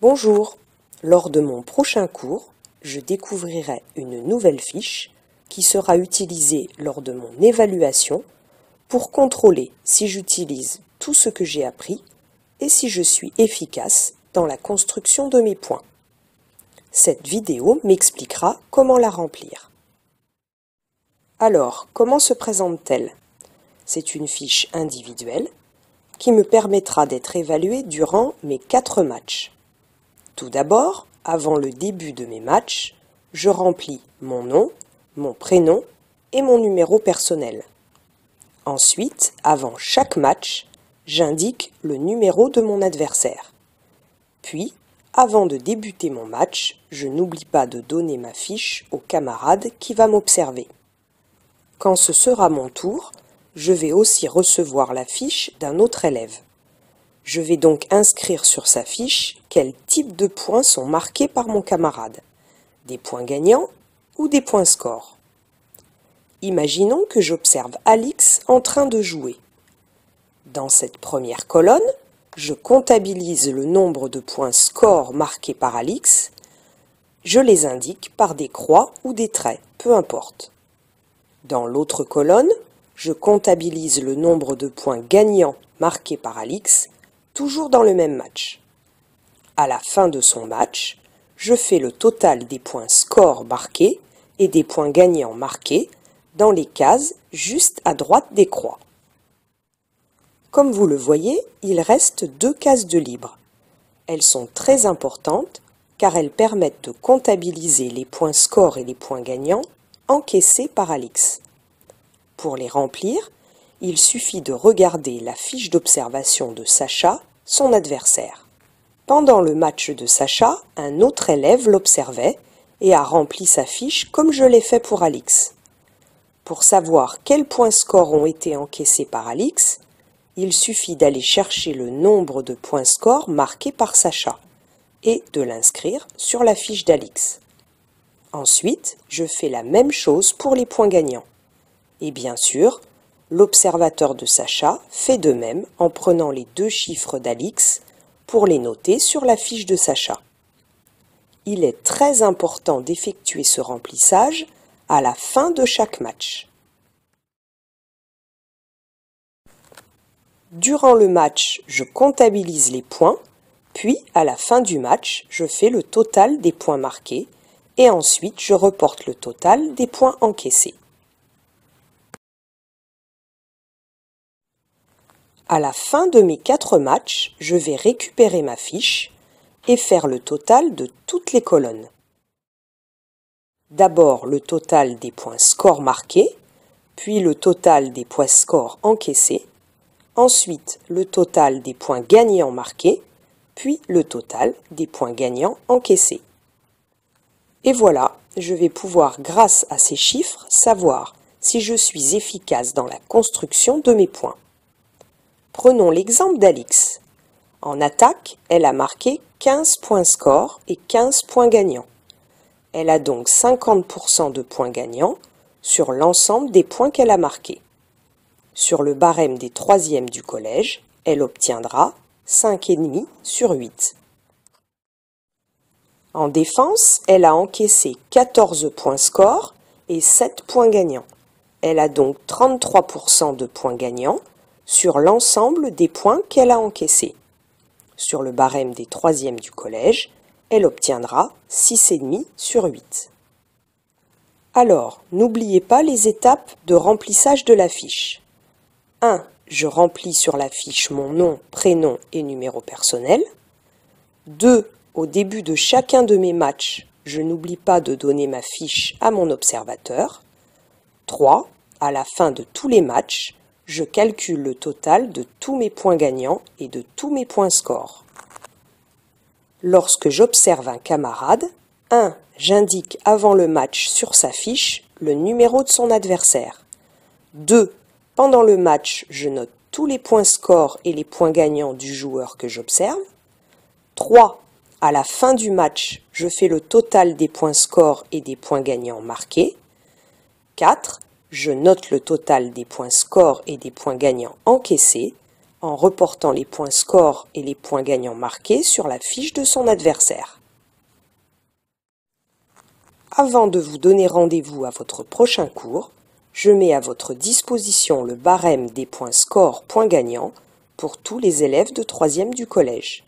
Bonjour, lors de mon prochain cours, je découvrirai une nouvelle fiche qui sera utilisée lors de mon évaluation pour contrôler si j'utilise tout ce que j'ai appris et si je suis efficace dans la construction de mes points. Cette vidéo m'expliquera comment la remplir. Alors, comment se présente-t-elle? C'est une fiche individuelle qui me permettra d'être évalué durant mes 4 matchs. Tout d'abord, avant le début de mes matchs, je remplis mon nom, mon prénom et mon numéro personnel. Ensuite, avant chaque match, j'indique le numéro de mon adversaire. Puis, avant de débuter mon match, je n'oublie pas de donner ma fiche au camarade qui va m'observer. Quand ce sera mon tour, je vais aussi recevoir la fiche d'un autre élève. Je vais donc inscrire sur sa fiche quel type de points sont marqués par mon camarade, des points gagnants ou des points scores. Imaginons que j'observe Alix en train de jouer. Dans cette première colonne, je comptabilise le nombre de points scores marqués par Alix. Je les indique par des croix ou des traits, peu importe. Dans l'autre colonne, je comptabilise le nombre de points gagnants marqués par Alix, toujours dans le même match. À la fin de son match, je fais le total des points scores marqués et des points gagnants marqués dans les cases juste à droite des croix. Comme vous le voyez, il reste 2 cases de libre. Elles sont très importantes car elles permettent de comptabiliser les points scores et les points gagnants encaissés par Alix. Pour les remplir, il suffit de regarder la fiche d'observation de Sacha, son adversaire. Pendant le match de Sacha, un autre élève l'observait et a rempli sa fiche comme je l'ai fait pour Alix. Pour savoir quels points scores ont été encaissés par Alix, il suffit d'aller chercher le nombre de points scores marqués par Sacha et de l'inscrire sur la fiche d'Alix. Ensuite, je fais la même chose pour les points gagnants. Et bien sûr, l'observateur de Sacha fait de même en prenant les 2 chiffres d'Alix pour les noter sur la fiche de Sacha. Il est très important d'effectuer ce remplissage à la fin de chaque match. Durant le match, je comptabilise les points, puis à la fin du match, je fais le total des points marqués et ensuite je reporte le total des points encaissés. À la fin de mes 4 matchs, je vais récupérer ma fiche et faire le total de toutes les colonnes. D'abord le total des points scores marqués, puis le total des points scores encaissés, ensuite le total des points gagnants marqués, puis le total des points gagnants encaissés. Et voilà, je vais pouvoir, grâce à ces chiffres, savoir si je suis efficace dans la construction de mes points. Prenons l'exemple d'Alix. En attaque, elle a marqué 15 points score et 15 points gagnants. Elle a donc 50% de points gagnants sur l'ensemble des points qu'elle a marqués. Sur le barème des 3e du collège, elle obtiendra 5,5 sur 8. En défense, elle a encaissé 14 points score et 7 points gagnants. Elle a donc 33% de points gagnants sur l'ensemble des points qu'elle a encaissés. Sur le barème des 3e du collège, elle obtiendra 6,5 sur 8. Alors, n'oubliez pas les étapes de remplissage de la fiche. 1. Je remplis sur la fiche mon nom, prénom et numéro personnel. 2. Au début de chacun de mes matchs, je n'oublie pas de donner ma fiche à mon observateur. 3. À la fin de tous les matchs, je calcule le total de tous mes points gagnants et de tous mes points scores. Lorsque j'observe un camarade, 1. J'indique avant le match sur sa fiche le numéro de son adversaire. 2. Pendant le match, je note tous les points scores et les points gagnants du joueur que j'observe. 3. À la fin du match, je fais le total des points scores et des points gagnants marqués. 4. Je note le total des points scores et des points gagnants encaissés. en reportant les points scores et les points gagnants marqués sur la fiche de son adversaire. Avant de vous donner rendez-vous à votre prochain cours, je mets à votre disposition le barème des points scores points gagnants pour tous les élèves de 3e du collège.